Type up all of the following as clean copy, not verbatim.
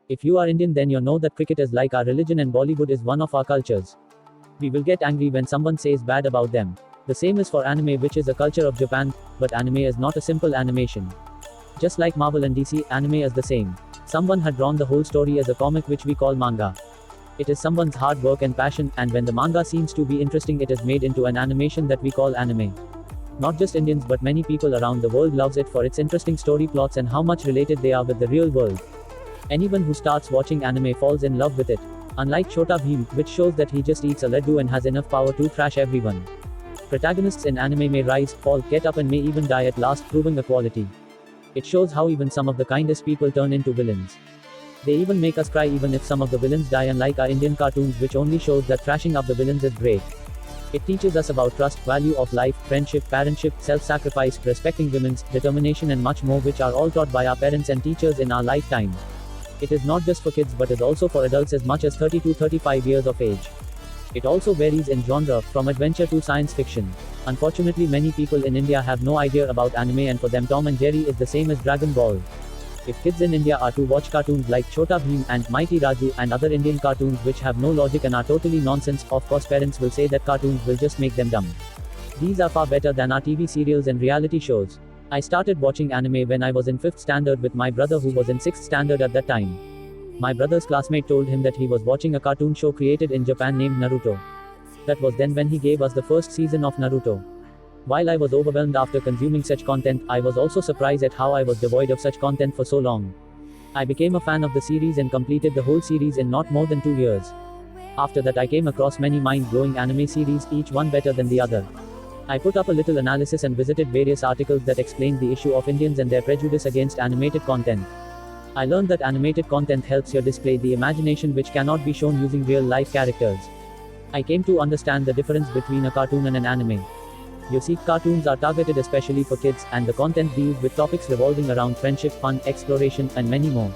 If you are Indian, then you know that cricket is like our religion and Bollywood is one of our cultures. We will get angry when someone says bad about them. The same is for anime, which is a culture of Japan, but anime is not a simple animation. Just like Marvel and DC, anime is the same. Someone had drawn the whole story as a comic, which we call manga. It is someone's hard work and passion, and when the manga seems to be interesting, it is made into an animation that we call anime. Not just Indians, but many people around the world loves it for its interesting story plots and how much related they are with the real world. Anyone who starts watching anime falls in love with it. Unlike Chota Bheem, which shows that he just eats a laddu and has enough power to thrash everyone. Protagonists in anime may rise, fall, get up and may even die at last, proving equality. It shows how even some of the kindest people turn into villains. They even make us cry even if some of the villains die, unlike our Indian cartoons, which only shows that thrashing up the villains is great. It teaches us about trust, value of life, friendship, parentship, self-sacrifice, respecting women's determination and much more, which are all taught by our parents and teachers in our lifetime. It is not just for kids but is also for adults as much as 30 to 35 years of age. It also varies in genre, from adventure to science fiction. Unfortunately, many people in India have no idea about anime, and for them Tom and Jerry is the same as Dragon Ball. If kids in India are to watch cartoons like Chota Bheem and Mighty Raju and other Indian cartoons which have no logic and are totally nonsense, of course parents will say that cartoons will just make them dumb. These are far better than our TV serials and reality shows. I started watching anime when I was in 5th standard with my brother, who was in 6th standard at that time. My brother's classmate told him that he was watching a cartoon show created in Japan named Naruto. That was then when he gave us the first season of Naruto. While I was overwhelmed after consuming such content, I was also surprised at how I was devoid of such content for so long. I became a fan of the series and completed the whole series in not more than 2 years. After that, I came across many mind-blowing anime series, each one better than the other. I put up a little analysis and visited various articles that explained the issue of Indians and their prejudice against animated content. I learned that animated content helps you display the imagination which cannot be shown using real-life characters. I came to understand the difference between a cartoon and an anime. You see, cartoons are targeted especially for kids, and the content deals with topics revolving around friendship, fun, exploration, and many more.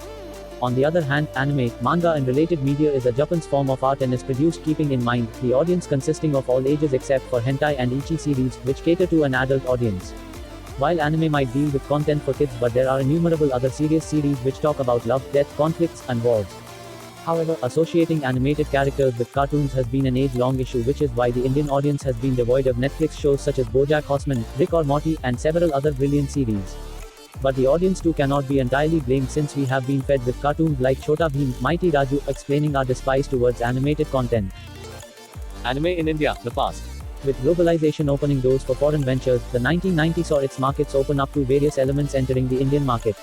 On the other hand, anime, manga and related media is a Japanese form of art and is produced keeping in mind the audience consisting of all ages except for hentai and ecchi series, which cater to an adult audience. While anime might deal with content for kids, but there are innumerable other serious series which talk about love, death, conflicts, and wars. However, associating animated characters with cartoons has been an age-long issue, which is why the Indian audience has been devoid of Netflix shows such as BoJack Horseman, Rick or Morty, and several other brilliant series. But the audience too cannot be entirely blamed, since we have been fed with cartoons like Chota Bheem, Mighty Raju, explaining our despise towards animated content. Anime in India, the past. With globalization opening doors for foreign ventures, the 1990s saw its markets open up to various elements entering the Indian market.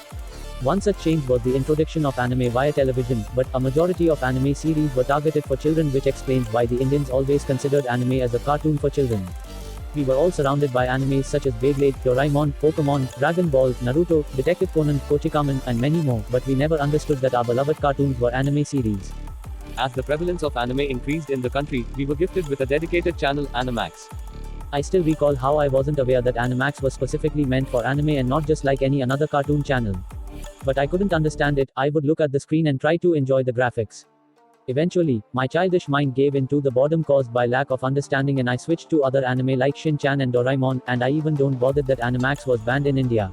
One such change was the introduction of anime via television, but a majority of anime series were targeted for children, which explains why the Indians always considered anime as a cartoon for children. We were all surrounded by animes such as Beyblade, Doraemon, Pokemon, Dragon Ball, Naruto, Detective Conan, Kochikaman, and many more, but we never understood that our beloved cartoons were anime series. As the prevalence of anime increased in the country, we were gifted with a dedicated channel, Animax. I still recall how I wasn't aware that Animax was specifically meant for anime and not just like any another cartoon channel. But I couldn't understand it. I would look at the screen and try to enjoy the graphics. Eventually, my childish mind gave in to the boredom caused by lack of understanding, and I switched to other anime like Shin-chan and Doraemon, and I even don't bother that Animax was banned in India.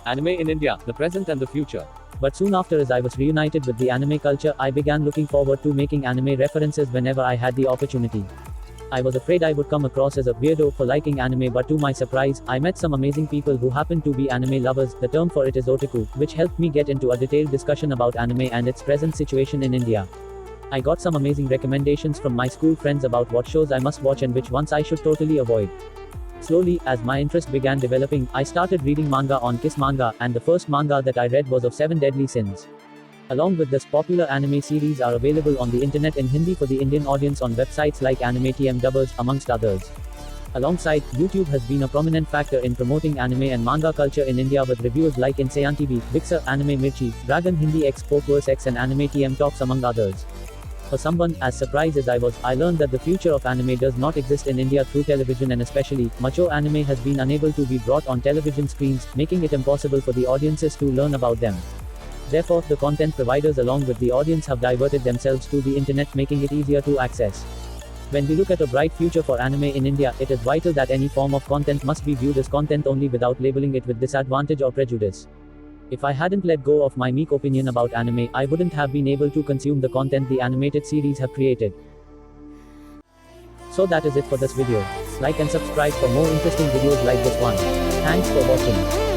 Anime in India, the present and the future. But soon after, as I was reunited with the anime culture, I began looking forward to making anime references whenever I had the opportunity. I was afraid I would come across as a weirdo for liking anime, but to my surprise, I met some amazing people who happened to be anime lovers. The term for it is otaku, which helped me get into a detailed discussion about anime and its present situation in India. I got some amazing recommendations from my school friends about what shows I must watch and which ones I should totally avoid. Slowly, as my interest began developing, I started reading manga on Kiss Manga, and the first manga that I read was of 7 Deadly Sins. Along with this, popular anime series are available on the internet in Hindi for the Indian audience on websites like Anime TM Dubbers, amongst others. Alongside, YouTube has been a prominent factor in promoting anime and manga culture in India with reviews like Insayan TV, Vixer, Anime Mirchi, Dragon Hindi X, Pokeverse X and Anime TM Talks among others. For someone as surprised as I was, I learned that the future of anime does not exist in India through television, and especially, mature anime has been unable to be brought on television screens, making it impossible for the audiences to learn about them. Therefore, the content providers along with the audience have diverted themselves to the internet, making it easier to access. When we look at a bright future for anime in India, it is vital that any form of content must be viewed as content only without labeling it with disadvantage or prejudice. If I hadn't let go of my meek opinion about anime, I wouldn't have been able to consume the content the animated series have created. So that is it for this video. Like and subscribe for more interesting videos like this one. Thanks for watching.